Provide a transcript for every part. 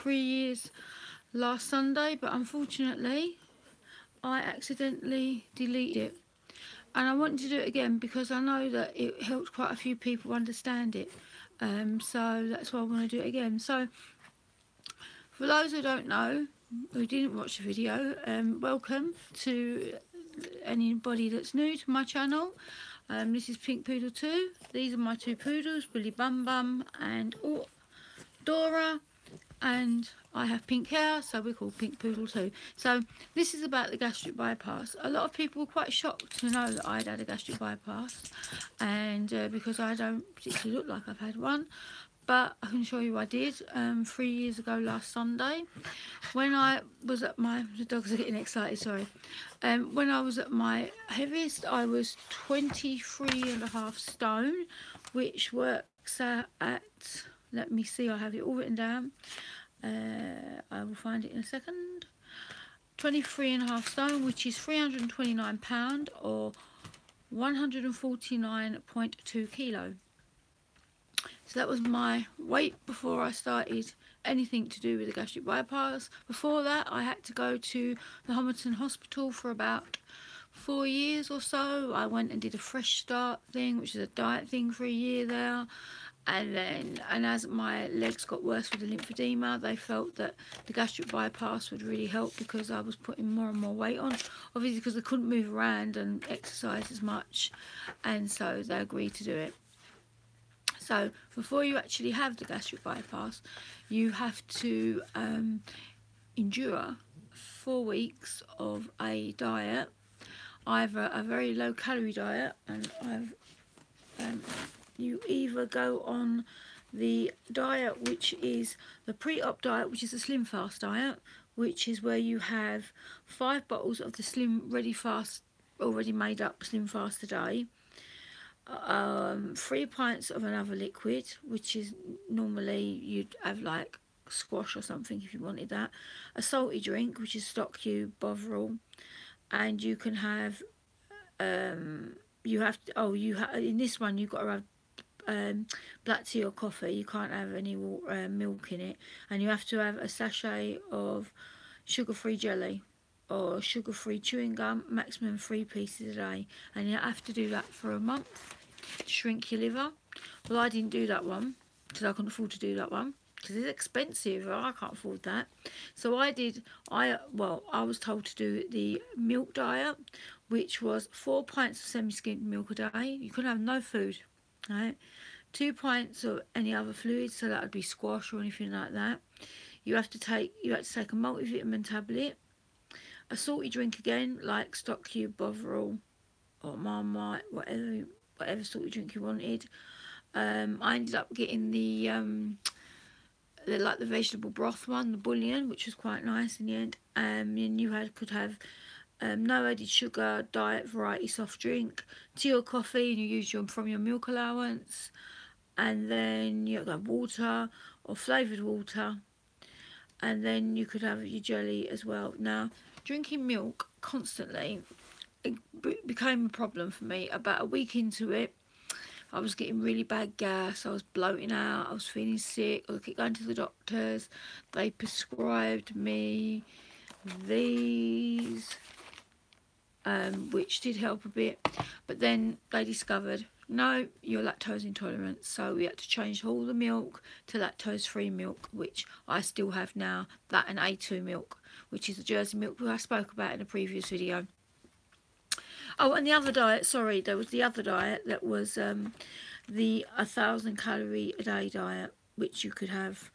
3 years last Sunday, but unfortunately I accidentally deleted it. And I wanted to do it again because I know that it helped quite a few people understand it. So that's why I want to do it again. So for those who don't know, who didn't watch the video, welcome to anybody that's new to my channel. This is Pink Poodle 2. These are my two poodles, Willy Bum Bum and Dora. And I have pink hair, so we're called Pink Poodle 2. So this is about the gastric bypass. A lot of people were quite shocked to know that I'd had a gastric bypass, and because I don't particularly look like I've had one, but I can assure you I did 3 years ago last Sunday, when I was at the dogs are getting excited, sorry. When I was at my heaviest, I was 23.5 stone, which works out at, let me see, I have it all written down. I will find it in a second. 23.5 stone, which is 329 pound or 149.2 kilo. So that was my weight before I started anything to do with the gastric bypass. Before that, I had to go to the Homerton Hospital for about 4 years or so. I went and did a fresh start thing, which is a diet thing, for a year there. And as my legs got worse with the lymphedema, they felt that the gastric bypass would really help because I was putting more and more weight on, obviously because I couldn't move around and exercise as much, and so they agreed to do it. So before you actually have the gastric bypass, you have to endure 4 weeks of a diet, either a very low calorie diet, and you either go on the diet which is the pre-op diet, which is a slim fast diet, which is where you have 5 bottles of the slim ready fast, already made up slim fast a day, 3 pints of another liquid, which is normally you'd have like squash or something if you wanted that, a salty drink, which is stock cube, Bovril, and you can have in this one you've got to have black tea or coffee. You can't have any milk in it, and you have to have a sachet of sugar-free jelly or sugar-free chewing gum, maximum 3 pieces a day, and you have to do that for a month to shrink your liver. Well, I didn't do that one because I couldn't afford to do that one because it's expensive. I can't afford that. So I was told to do the milk diet, which was 4 pints of semi-skimmed milk a day. You couldn't have no food, right? 2 pints of any other fluid, so that would be squash or anything like that. You had to take a multivitamin tablet, a salty drink again, like stock cube, Bovril, or Marmite, whatever salty drink you wanted. I ended up getting the vegetable broth one, the bouillon, which was quite nice in the end. And you could have no added sugar, diet variety soft drink, tea or coffee, and you use from your milk allowance. And then you have water or flavoured water, and then you could have your jelly as well. Now, drinking milk constantly, it became a problem for me. About a week into it, I was getting really bad gas, I was bloating out, I was feeling sick, I kept going to the doctors. They prescribed me these, which did help a bit, but then they discovered, no, you're lactose intolerant, so we had to change all the milk to lactose-free milk, which I still have now, that and A2 milk, which is the Jersey milk that I spoke about in a previous video. Oh, and the other diet, sorry, there was the other diet that was the 1,000 calorie a day diet, which you could have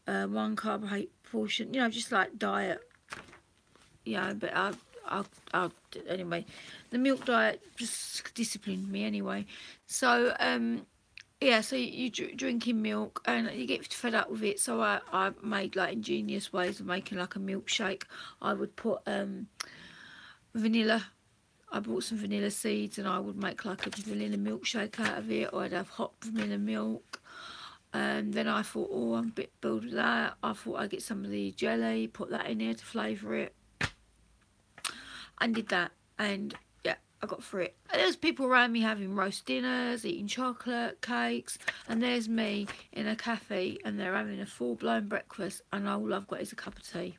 1 carbohydrate portion, just like diet, but anyway, the milk diet just disciplined me anyway. So so you drinking milk and you get fed up with it. So I made like ingenious ways of making like a milkshake. I would put vanilla. I bought some vanilla seeds and I would make like a vanilla milkshake out of it, or I'd have hot vanilla milk. And then I thought, oh, I'm a bit bored with that. I thought I'd get some of the jelly, put that in there to flavour it, and did that. And yeah, I got through it. There's people around me having roast dinners, eating chocolate, cakes, and there's me in a cafe and they're having a full-blown breakfast and all I've got is a cup of tea.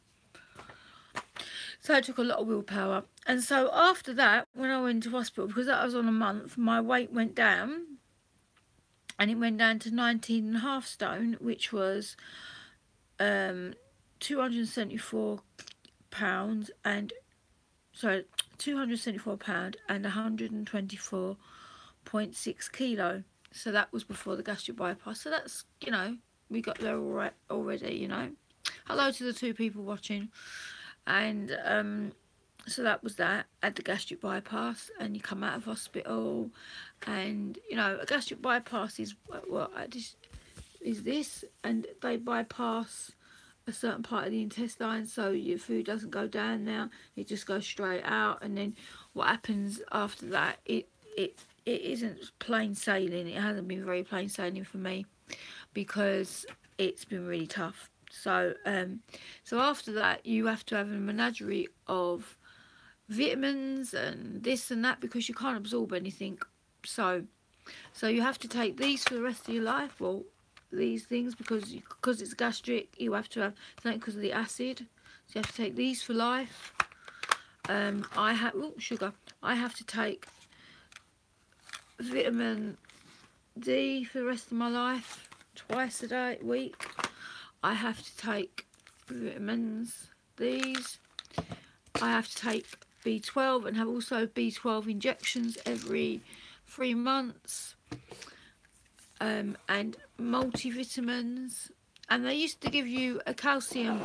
So it took a lot of willpower. And so after that, when I went to hospital, because that was on a month, my weight went down and it went down to 19.5 stone, which was 274 pounds and sorry, 274 pound and 124.6 kilo. So that was before the gastric bypass. So that's, you know, we got there all right already, you know. Hello to the 2 people watching. And so that was that. Had the gastric bypass, and you come out of hospital, and you know, a gastric bypass is what is this, and they bypass a certain part of the intestine, so your food doesn't go down there, it just goes straight out. And then what happens after that, it isn't plain sailing. It hasn't been very plain sailing for me because it's been really tough. So so after that you have to have a menagerie of vitamins and this and that because you can't absorb anything. So you have to take these for the rest of your life. Well, these things because it's gastric, you have to have something because of the acid. So you have to take these for life. I have sugar. I have to take vitamin D for the rest of my life, twice a week. I have to take vitamins, these. I have to take B12 and have also B12 injections every 3 months. And multivitamins. And they used to give you a calcium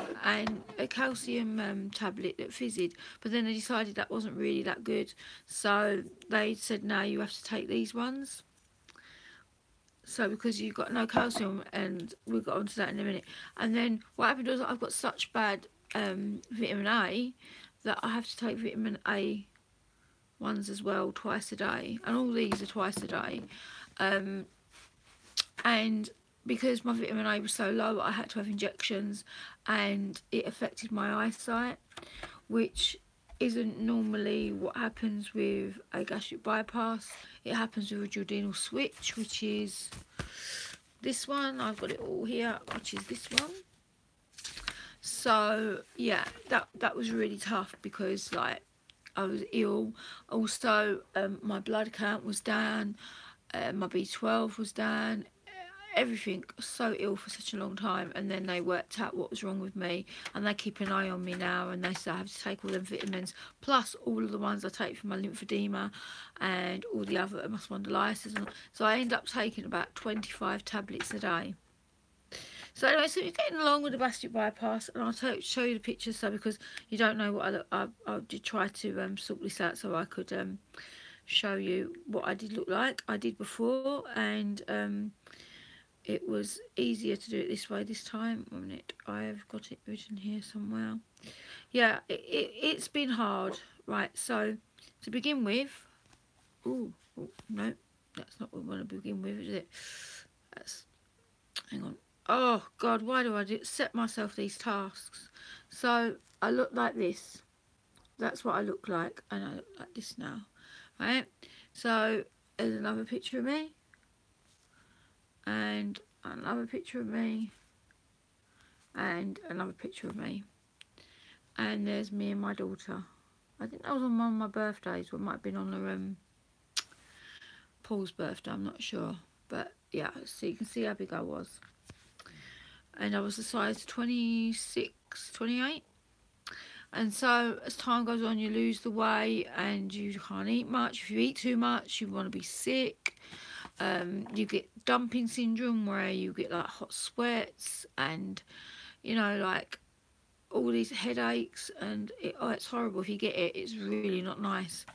tablet that fizzed, but then they decided that wasn't really that good. So they said, no, you have to take these ones. So because you've got no calcium, and we'll get onto that in a minute. And then what happened was I've got such bad vitamin A that I have to take vitamin A ones as well twice a day, and all these are twice a day. And because my vitamin A was so low, I had to have injections, and it affected my eyesight, which isn't normally what happens with a gastric bypass. It happens with a duodenal switch, which is this one. I've got it all here, which is this one. So yeah, that was really tough because like I was ill. Also my blood count was down, my B12 was down, everything. So ill for such a long time, and then they worked out what was wrong with me, and they keep an eye on me now, and they say I have to take all them vitamins plus all of the ones I take for my lymphedema and all the other spondylitis. So I end up taking about 25 tablets a day. So anyway, so you're getting along with the gastric bypass, and I'll show you the pictures. So because you don't know what I did try to sort this out so I could show you what I did look like. I did before, and it was easier to do it this way this time. 1 minute, I've got it written here somewhere. Yeah, it's been hard. Right, so to begin with, oh no, that's not what we want to begin with, is it? Hang on. Oh God, why do I set myself these tasks? So I look like this. That's what I look like, and I look like this now. Right, so there's another picture of me, and another picture of me, and another picture of me, and there's me and my daughter. I think that was on one of my birthdays, or it might have been on the Paul's birthday, I'm not sure, but yeah, so you can see how big I was. And I was a size 26, 28. And so as time goes on, you lose the weight and you can't eat much. If you eat too much, you want to be sick. You get dumping syndrome, where you get like hot sweats and, you know, like all these headaches, and it's horrible. If you get it, it's really not nice.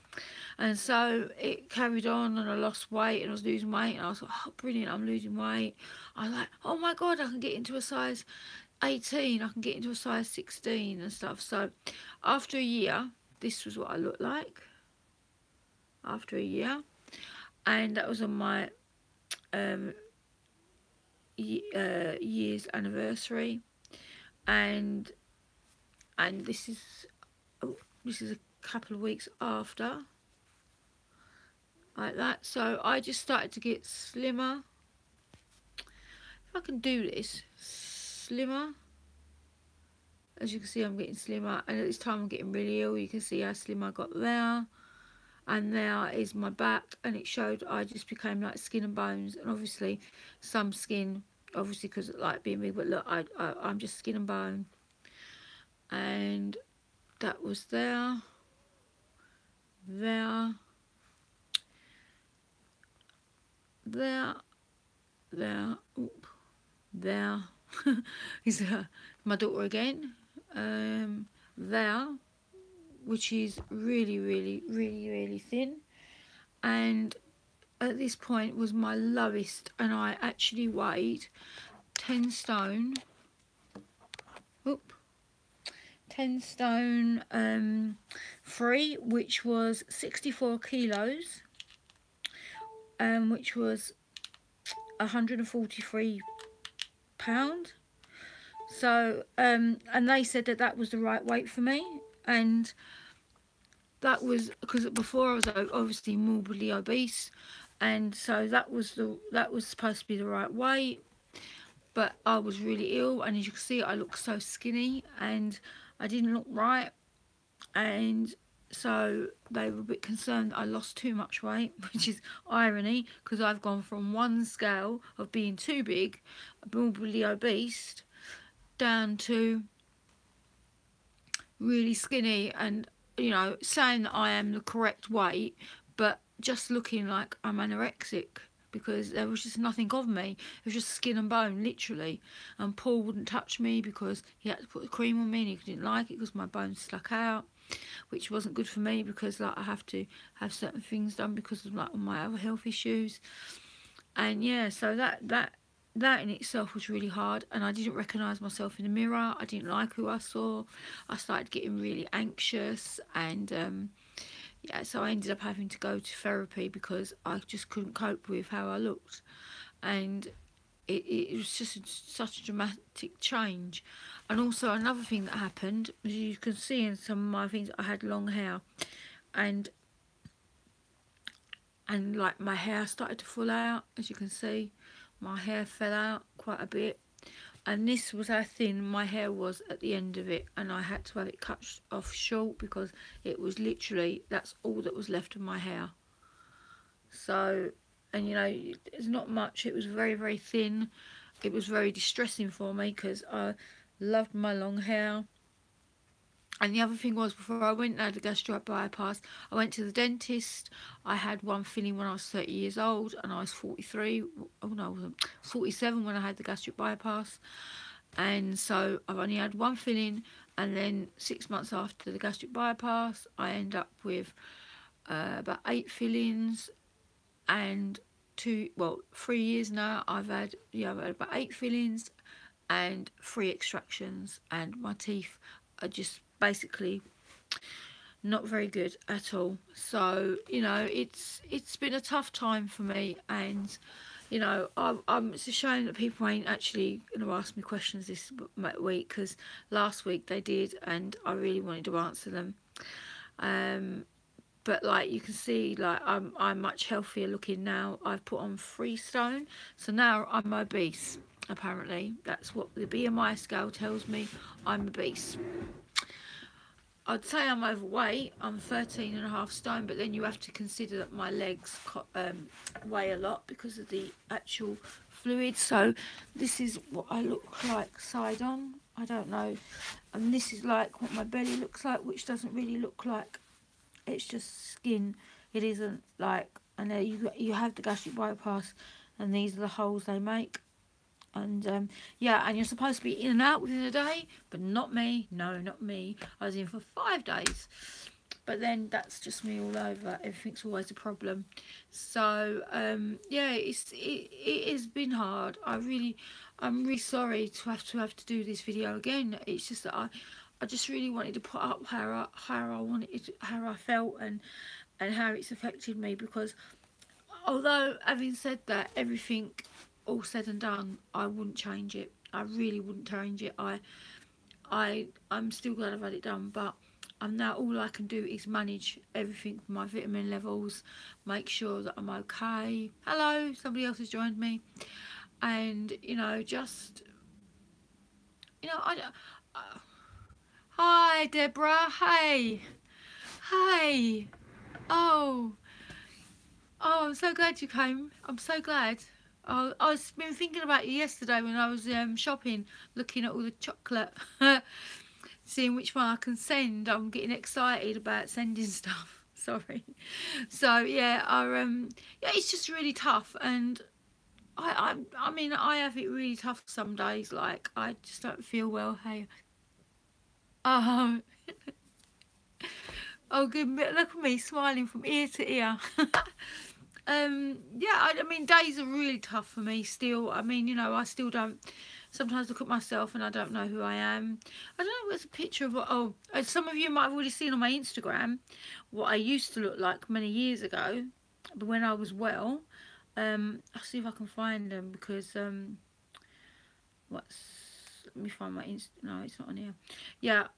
And so it carried on, and I lost weight, and I was losing weight, and I was like, oh brilliant, I'm losing weight. I was like, oh my God, I can get into a size 18, I can get into a size 16 and stuff. So after a year, this was what I looked like after a year, and that was on my year's anniversary. And this is a couple of weeks after. like that. So I just started to get slimmer. If I can do this, slimmer. As you can see, I'm getting slimmer, and at this time I'm getting really ill. You can see how slim I got there, and there is my back, and it showed I just became like skin and bones, and obviously some skin, obviously because like being big, but look, I'm just skin and bone, and that was there, there, there, there, oop, there. Is my daughter again, there, which is really, really, really, really thin, and at this point was my lowest, and I actually weighed 10 stone. Oop. 10 stone 3, which was 64 kilos, which was 143 pounds. So and they said that that was the right weight for me, and that was because before I was obviously morbidly obese, and so that was supposed to be the right weight, but I was really ill, and as you can see I look so skinny and I didn't look right, and so they were a bit concerned I lost too much weight, which is irony because I've gone from one scale of being too big, morbidly obese, down to really skinny, and you know, saying that I am the correct weight, but just looking like I'm anorexic because there was just nothing of me. It was just skin and bone, literally. And Paul wouldn't touch me because he had to put the cream on me, and he didn't like it because my bones stuck out, which wasn't good for me because like I have to have certain things done because of like my other health issues. And yeah, so that in itself was really hard, and I didn't recognise myself in the mirror. I didn't like who I saw. I started getting really anxious, and yeah, so I ended up having to go to therapy because I just couldn't cope with how I looked, and it was just such a dramatic change. And also another thing that happened, as you can see in some of my things, I had long hair, and like my hair started to fall out. As you can see, my hair fell out quite a bit, and this was how thin my hair was at the end of it, and I had to have it cut off short because it was literally, that's all that was left of my hair. So, and you know, there's not much. It was very, very thin. It was very distressing for me because I loved my long hair. And the other thing was, before I went and had the gastric bypass, I went to the dentist. I had one filling when I was 30 years old, and I was 43. Oh no, I wasn't. 47 when I had the gastric bypass. And so I've only had one filling, and then 6 months after the gastric bypass, I end up with about 8 fillings, and 3 years now I've had about 8 fillings and 3 extractions, and my teeth are just basically not very good at all. So you know, it's been a tough time for me, and you know, it's a shame that people ain't actually going to ask me questions this week, because last week they did and I really wanted to answer them. But like you can see, like I'm much healthier looking now. I've put on 3 stone, so now I'm obese. Apparently that's what the BMI scale tells me. I'm obese. I'd say I'm overweight. I'm 13.5 stone, but then you have to consider that my legs weigh a lot because of the actual fluid. So this is what I look like side on. I don't know. And this is like what my belly looks like, which doesn't really look like, it's just skin. It isn't like, and there you have the gastric bypass, and these are the holes they make. And yeah, and you're supposed to be in and out within a day, but not me. No, not me. I was in for 5 days, but then that's just me all over. Everything's always a problem. So yeah, it has been hard. I'm really sorry to have to do this video again. It's just that I just really wanted to put up how I felt, and how it's affected me, because although having said that, everything all said and done, I wouldn't change it. I really wouldn't change it. I'm still glad I've had it done, but now all I can do is manage everything, my vitamin levels, make sure that I'm okay. Hello, somebody else has joined me. And, you know, just, you know, hi, Deborah. Hey. Hey. Oh. Oh, I'm so glad you came. I'm so glad. Oh, I've been thinking about you yesterday when I was shopping, looking at all the chocolate, seeing which one I can send. I'm getting excited about sending stuff. Sorry. So yeah, yeah, it's just really tough, and I mean, I have it really tough some days. Like I just don't feel well. Hey. Oh. Oh, good. Look at me smiling from ear to ear. Yeah, I mean, days are really tough for me still. I mean, you know, I still don't sometimes look at myself and I don't know who I am. I don't know what's a picture of what, oh, some of you might have already seen on my Instagram what I used to look like many years ago, but when I was well. I'll see if I can find them because, let me find my no, it's not on here. Yeah,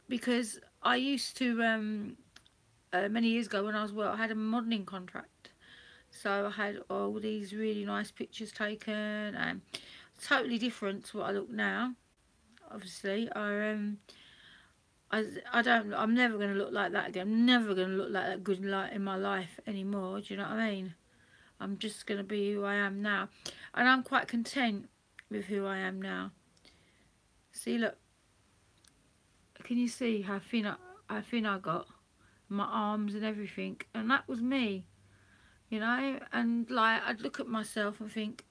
because I used to, many years ago when I was well, I had a modelling contract. So I had all these really nice pictures taken, and totally different to what I look now. Obviously, I'm never going to look like that again. I'm never going to look like that good light in my life anymore. Do you know what I mean? I'm just going to be who I am now, and I'm quite content with who I am now. See, look, can you see how thin I got? My arms and everything, and that was me, you know. And like, I'd look at myself and think,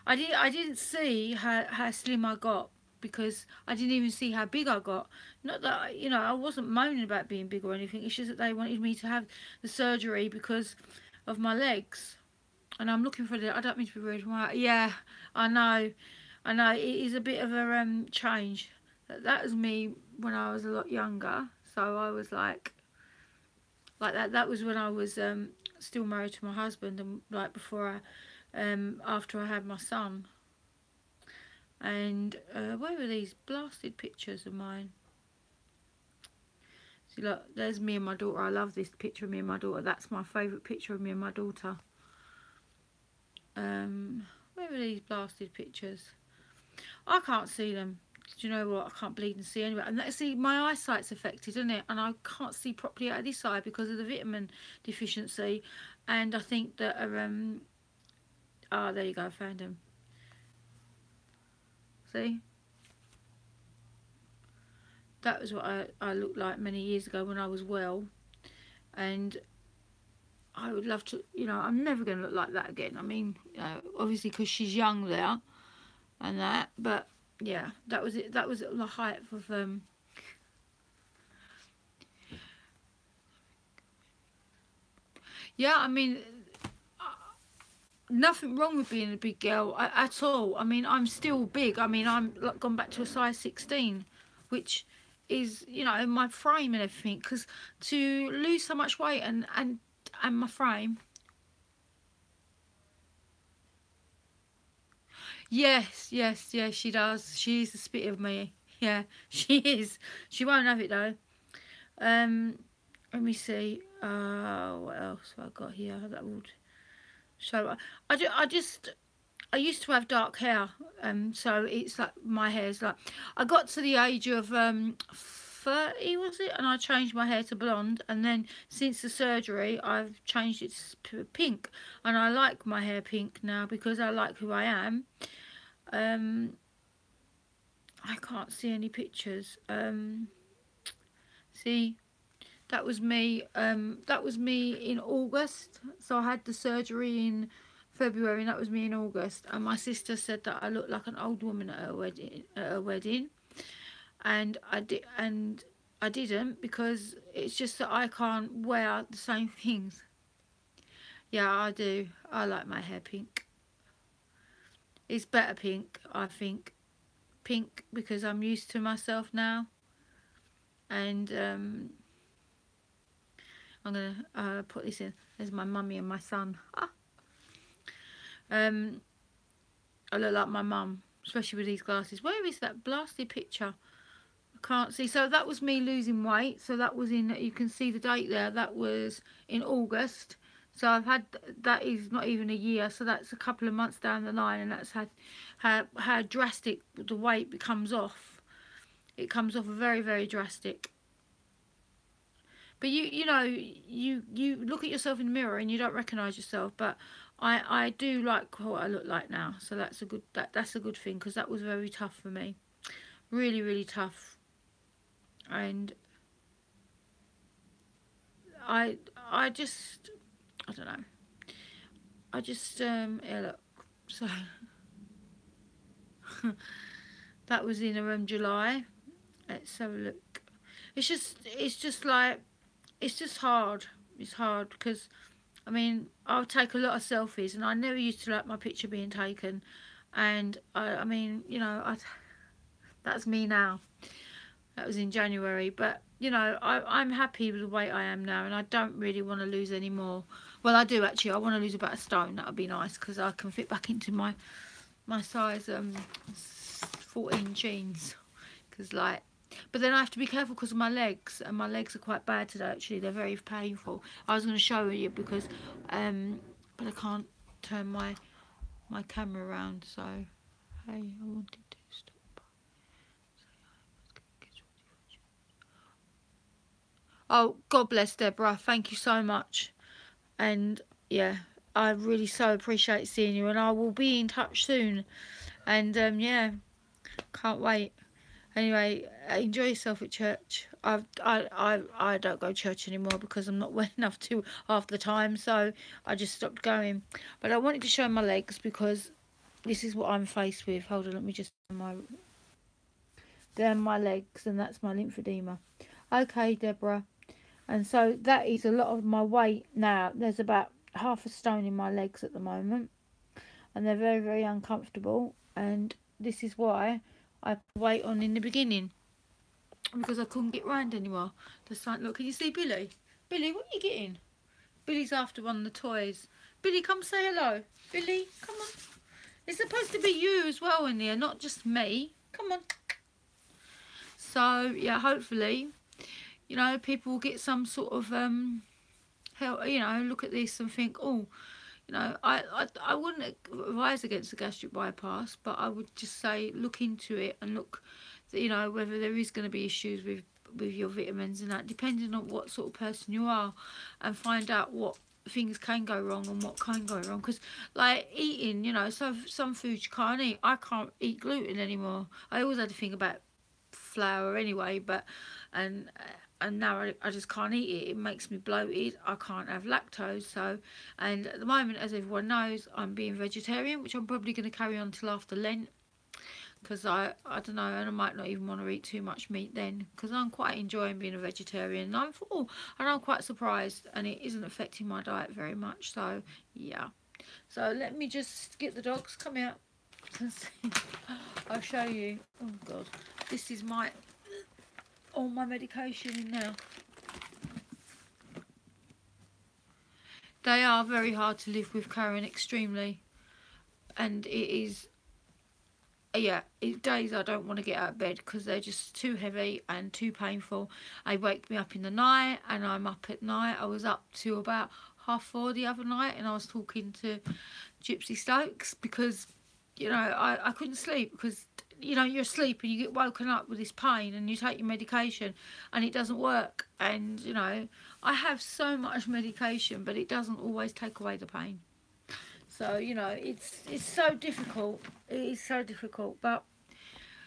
I didn't see how slim I got, because I didn't even see how big I got. Not that, you know, I wasn't moaning about being big or anything. It's just that they wanted me to have the surgery because of my legs. And I'm looking for the, I don't mean to be rude. Yeah, I know, it is a bit of a change. That was me when I was a lot younger. So I was like that. That was when I was still married to my husband, and like before after I had my son. And where were these blasted pictures of mine? See, look, there's me and my daughter. I love this picture of me and my daughter. That's my favourite picture of me and my daughter. Where were these blasted pictures? I can't see them. Do you know what? I can't bleed and see anyway. And let's see, my eyesight's affected, isn't it? And I can't see properly out of this eye because of the vitamin deficiency. And I think that there you go, I found them. See? That was what I looked like many years ago when I was well. And I would love to, you know, I'm never going to look like that again. I mean, obviously because she's young there and that. But, yeah, that was it. That was the height of... yeah, I mean... nothing wrong with being a big girl at all. I mean, I'm still big. I mean, I'm like gone back to a size 16, which is, you know, my frame and everything. Because to lose so much weight and my frame. Yes, she does. She's the spit of me. Yeah, she is. She won't have it though. Let me see. What else have I got here? That would. So I used to have dark hair, so it's like my hair's like, I got to the age of 30, was it, and I changed my hair to blonde, and then since the surgery I've changed it to pink, and I like my hair pink now because I like who I am. I can't see any pictures. See, that was me. That was me in August. So I had the surgery in February, and that was me in August. And my sister said that I looked like an old woman at her wedding, and I didn't, because it's just that I can't wear the same things. Yeah, I do. I like my hair pink. It's better pink, I think. Pink because I'm used to myself now, and I'm gonna put this in. There's my mummy and my son. I look like my mum, especially with these glasses. Where is that blasted picture? I can't see. So that was me losing weight. So that was in, you can see the date there, that was in August. So I've had, that is not even a year, so that's a couple of months down the line, and that's how drastic the weight becomes off. It comes off very, very drastic. But you know, you look at yourself in the mirror and you don't recognise yourself, but I do like what I look like now, so that's a good, that's a good thing, because that was very tough for me, really, really tough. And I just, I don't know, I just yeah, look, so that was in July. Let's have a look. It's just like, it's just hard. It's hard because, I mean, I'll take a lot of selfies, and I never used to like my picture being taken. And I mean, you know, that's me now. That was in January, but you know, I'm happy with the weight I am now, and I don't really want to lose any more. Well, I do actually. I want to lose about a stone. That would be nice, because I can fit back into my size 14 jeans. Because like, but then I have to be careful because of my legs, and my legs are quite bad today. Actually, they're very painful. I was going to show you because, but I can't turn my camera around. So, hey, I wanted to stop. Oh, God bless Deborah. Thank you so much. And yeah, I really so appreciate seeing you, and I will be in touch soon. And yeah, can't wait. Anyway, enjoy yourself at church. I don't go to church anymore because I'm not well enough to half the time, so I just stopped going. But I wanted to show my legs because this is what I'm faced with. Hold on, let me just they're my legs, and that's my lymphedema. Okay, Deborah. And so that is a lot of my weight now. There's about half a stone in my legs at the moment, and they're very, very uncomfortable. And this is why I put weight on in the beginning, because I couldn't get round anymore. Look, can you see Billy? Billy, what are you getting? Billy's after one of the toys. Billy, come say hello. Billy, come on. It's supposed to be you as well in here, not just me. Come on. So yeah, hopefully, you know, people will get some sort of help, you know, look at this and think, oh, you know, I wouldn't advise against the gastric bypass, but I would just say look into it and look, you know, whether there is going to be issues with your vitamins and that, depending on what sort of person you are, and find out what things can go wrong and what can go wrong. Because like eating, you know, so some foods you can't eat. I can't eat gluten anymore. I always had to think about flour anyway, but and now I just can't eat it. It makes me bloated. I can't have lactose. So, and at the moment, as everyone knows, I'm being vegetarian, which I'm probably going to carry on till after Lent, because I don't know, and I might not even want to eat too much meat then, because I'm quite enjoying being a vegetarian. And I'm full, and I'm quite surprised, and it isn't affecting my diet very much. So yeah. So let me just get the dogs. Come out. I'll show you. Oh God, this is all my medication in now. They are very hard to live with, Karen, extremely. And it is, yeah, days I don't want to get out of bed because they're just too heavy and too painful. They wake me up in the night, and I'm up at night. I was up to about 4:30 the other night, and I was talking to Gypsy Stokes because, you know, I couldn't sleep because, you know, you're asleep and you get woken up with this pain, and you take your medication and it doesn't work. And, you know, I have so much medication, but it doesn't always take away the pain. So, you know, it's so difficult. It is so difficult, but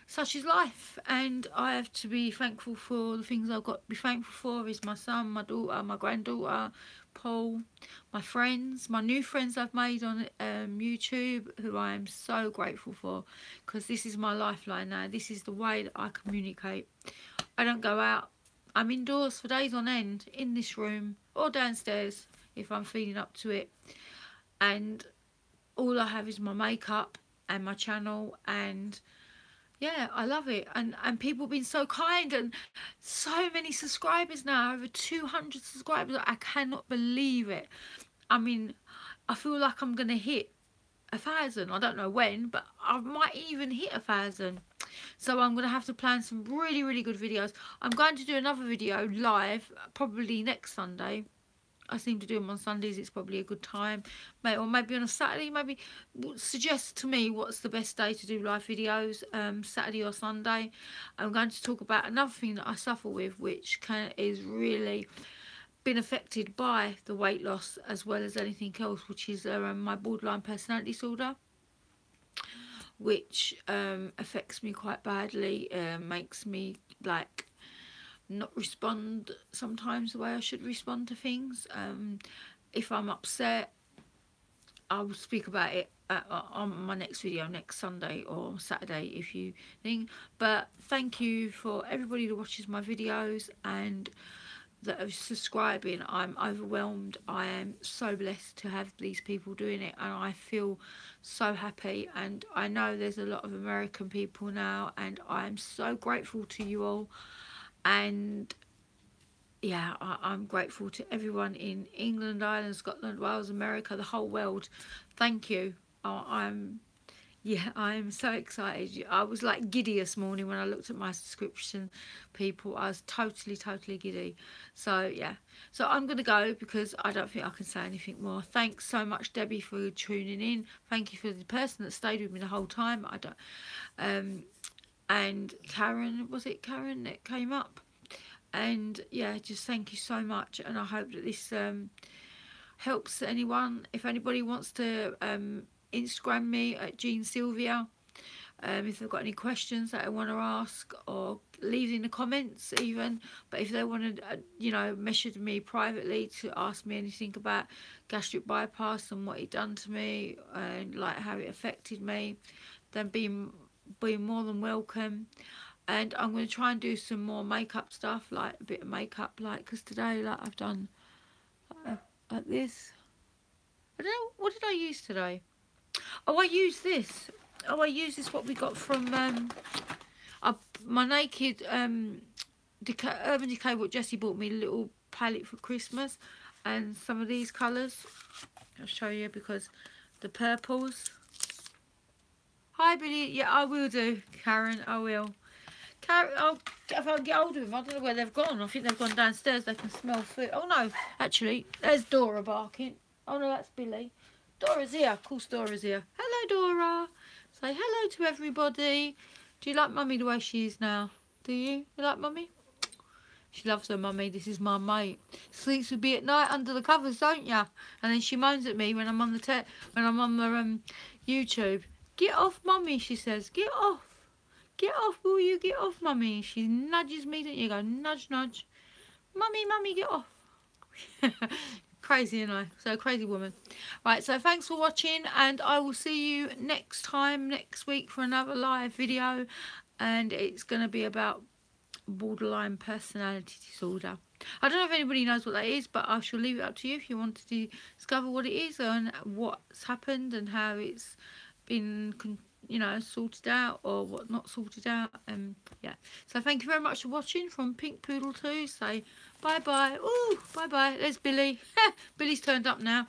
such is life. And I have to be thankful for the things I've got to be thankful for. Is my son, my daughter, my granddaughter, Paul, my friends, my new friends I've made on YouTube, who I am so grateful for, because this is my lifeline now. This is the way that I communicate. I don't go out. I'm indoors for days on end, in this room or downstairs if I'm feeling up to it, and all I have is my makeup and my channel, and yeah, I love it. And people have been so kind, and so many subscribers now, over 200 subscribers. I cannot believe it. I mean, I feel like I'm going to hit 1,000. I don't know when, but I might even hit 1,000. So I'm going to have to plan some really good videos. I'm going to do another video live probably next Sunday. I seem to do them on Sundays. It's probably a good time. Or maybe on a Saturday. Maybe suggest to me what's the best day to do live videos, Saturday or Sunday. I'm going to talk about another thing that I suffer with, which is really been affected by the weight loss as well as anything else, which is my borderline personality disorder, which affects me quite badly, makes me like not respond sometimes the way I should respond to things. If I'm upset, I will speak about it on my next video next Sunday or Saturday if you think. But thank you for everybody that watches my videos and that are subscribing. I'm overwhelmed. I am so blessed to have these people doing it, and I feel so happy. And I know there's a lot of American people now, and I'm so grateful to you all. And yeah, I'm grateful to everyone in England, Ireland, Scotland, Wales, America, the whole world. Thank you. I'm so excited. I was like giddy this morning when I looked at my subscription people. I was totally giddy. So yeah, so I'm gonna go because I don't think I can say anything more. Thanks so much, Debbie, for tuning in. Thank you for the person that stayed with me the whole time. And Karen, was it Karen that came up? And yeah, just thank you so much, and I hope that this helps anyone. If anybody wants to Instagram me at Jean Sylvia, if they've got any questions that I want to ask, or leave in the comments even. But if they want to you know, message me privately to ask me anything about gastric bypass and what it done to me and like how it affected me, then be more than welcome. And I'm going to try and do some more makeup stuff, like a bit of makeup, like, because today, like, I've done like this. I don't know, what did I use today? Oh, I used this. Oh, I used this, what we got from my Naked Urban Decay, what Jessie bought me, a little palette for Christmas. And some of these colours, I'll show you, because the purples. Hi, Billy. Yeah, I will do, Karen, I will. Karen, if I get hold of them, I don't know where they've gone. I think they've gone downstairs. They can smell food. Oh, no, actually, there's Dora barking. Oh, no, that's Billy. Dora's here. Of course, Dora's here. Hello, Dora. Say hello to everybody. Do you like Mummy the way she is now? Do you? You like Mummy? She loves her Mummy. This is my mate. Sleeps with me at night under the covers, don't ya? And then she moans at me when I'm on the YouTube. Get off, Mummy, she says. Get off. Get off, will you? Get off, Mummy. She nudges me, don't you? Go, nudge, nudge. Mummy, Mummy, get off. Crazy, I? So crazy woman. Right, so thanks for watching, and I will see you next week for another live video, and it's going to be about borderline personality disorder. I don't know if anybody knows what that is, but I shall leave it up to you if you want to discover what it is and what's happened and how it's been, you know, sorted out or what not sorted out. Yeah, so thank you very much for watching from Pink Poodle 2. Say bye bye. Oh, bye bye. There's Billy. Billy's turned up now.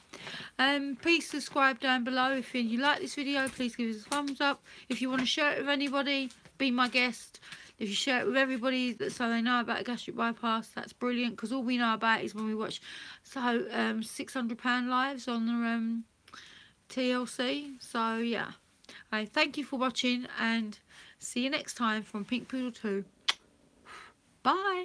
Please subscribe down below if you like this video. Please give us a thumbs up. If you want to share it with anybody, be my guest. If you share it with everybody so they know about gastric bypass, that's brilliant, because all we know about is when we watch £600 lives on the TLC. So yeah, thank you for watching, and see you next time from Pink Poodle 2. Bye.